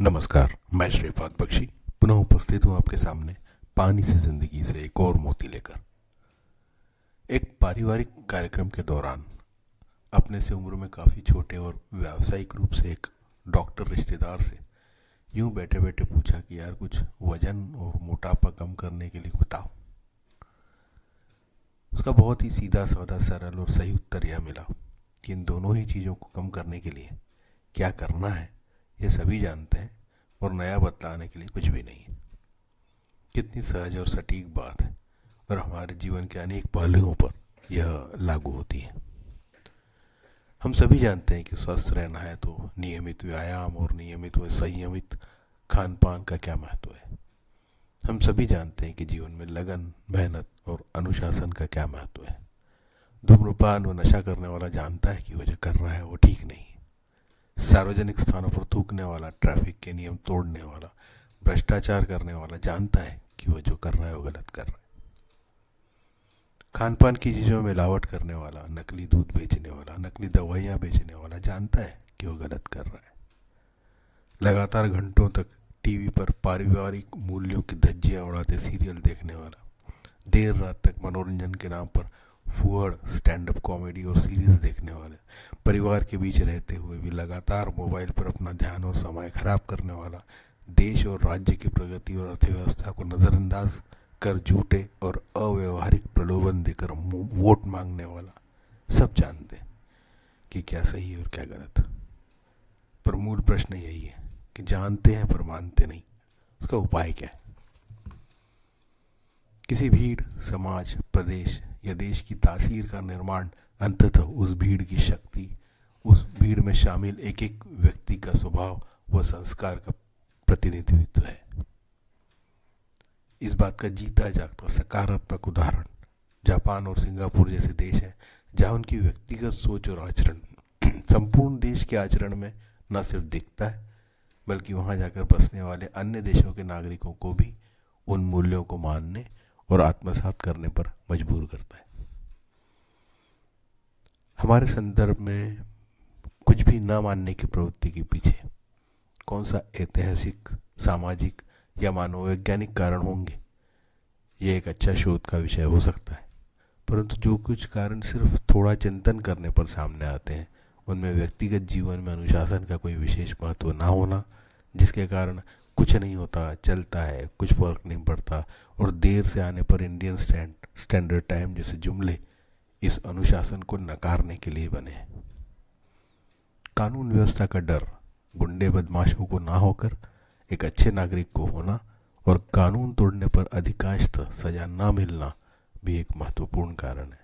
नमस्कार, मैं श्रीपाद बख्शी पुनः उपस्थित हूँ आपके सामने पानी से जिंदगी से एक और मोती लेकर। एक पारिवारिक कार्यक्रम के दौरान अपने से उम्र में काफ़ी छोटे और व्यावसायिक रूप से एक डॉक्टर रिश्तेदार से यूं बैठे बैठे पूछा कि यार कुछ वजन और मोटापा कम करने के लिए बताओ। उसका बहुत ही सीधा साधा सरल और सही उत्तर यह मिला कि इन दोनों ही चीज़ों को कम करने के लिए क्या करना है ये सभी जानते हैं और नया बतलाने के लिए कुछ भी नहीं है। कितनी सहज और सटीक बात है और हमारे जीवन के अनेक पहलुओं पर यह लागू होती है। हम सभी जानते हैं कि स्वस्थ रहना है तो नियमित व्यायाम और नियमित व संयमित खान पान का क्या महत्व है। हम सभी जानते हैं कि जीवन में लगन, मेहनत और अनुशासन का क्या महत्व है। धूम्रपान व नशा करने वाला जानता है कि वो जो कर रहा है वो ठीक नहीं है। सार्वजनिक स्थानों पर थूकने वाला, ट्रैफिक के नियम तोड़ने वाला, भ्रष्टाचार करने वाला जानता है कि वो जो कर रहा है वो गलत कर रहा है। खान पान की चीज़ों में मिलावट करने वाला, नकली दूध बेचने वाला, नकली दवाइयाँ बेचने वाला जानता है कि वो गलत कर रहा है। लगातार घंटों तक टीवी पर पारिवारिक मूल्यों की धज्जियाँ उड़ाते सीरियल देखने वाला, देर रात तक मनोरंजन के नाम पर फुहड़ स्टैंड अप कॉमेडी और सीरीज देखने वाले, परिवार के बीच रहते हुए भी लगातार मोबाइल पर अपना ध्यान और समय खराब करने वाला, देश और राज्य की प्रगति और अर्थव्यवस्था को नज़रअंदाज कर झूठे और अव्यवहारिक प्रलोभन देकर वोट मांगने वाला, सब जानते हैं कि क्या सही है और क्या गलत। पर मूल प्रश्न यही है कि जानते हैं पर मानते नहीं, उसका उपाय क्या है। किसी भीड़, समाज, प्रदेश या देश की तासीर का निर्माण अंततः उस भीड़ की शक्ति, उस भीड़ में शामिल एक एक व्यक्ति का स्वभाव व संस्कार का प्रतिनिधित्व है। इस बात का जीता जागता सकारात्मक उदाहरण जापान और सिंगापुर जैसे देश हैं, जहां उनकी व्यक्तिगत सोच और आचरण संपूर्ण देश के आचरण में न सिर्फ दिखता है बल्कि वहां जाकर बसने वाले अन्य देशों के नागरिकों को भी उन मूल्यों को मानने और आत्मसात करने पर मजबूर करता है। हमारे संदर्भ में कुछ भी न मानने की प्रवृत्ति के पीछे कौन सा ऐतिहासिक, सामाजिक या मानववैज्ञानिक कारण होंगे, ये एक अच्छा शोध का विषय हो सकता है। परंतु जो कुछ कारण सिर्फ थोड़ा चिंतन करने पर सामने आते हैं, उनमें व्यक्तिगत जीवन में अनुशासन का कोई विशेष महत्व ना होना, जिसके कारण कुछ नहीं होता, चलता है, कुछ फर्क नहीं पड़ता और देर से आने पर इंडियन स्टैंडर्ड टाइम जैसे जुमले इस अनुशासन को नकारने के लिए बने हैं। कानून व्यवस्था का डर गुंडे बदमाशों को ना होकर एक अच्छे नागरिक को होना और कानून तोड़ने पर अधिकांशतः सजा ना मिलना भी एक महत्वपूर्ण कारण है।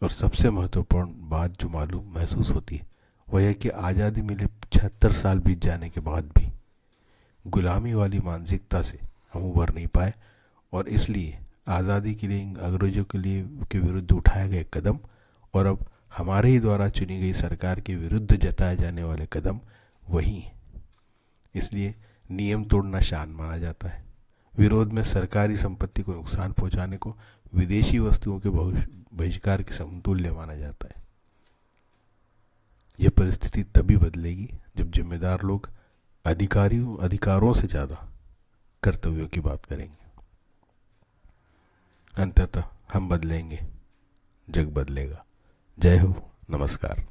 और सबसे महत्वपूर्ण बात जो महसूस होती है वह है कि आज़ादी मिले 76 साल बीत जाने के बाद भी गुलामी वाली मानसिकता से हम उभर नहीं पाए और इसलिए आज़ादी के लिए अंग्रेजों के विरुद्ध उठाए गए कदम और अब हमारे ही द्वारा चुनी गई सरकार के विरुद्ध जताए जाने वाले कदम वही हैं। इसलिए नियम तोड़ना शान माना जाता है। विरोध में सरकारी संपत्ति को नुकसान पहुंचाने को विदेशी वस्तुओं के बहिष्कार के समतुल्य माना जाता है। यह परिस्थिति तभी बदलेगी जब जिम्मेदार लोग अधिकारों से ज़्यादा कर्तव्यों की बात करेंगे। अंततः हम बदलेंगे, जग बदलेगा। जय हो, नमस्कार।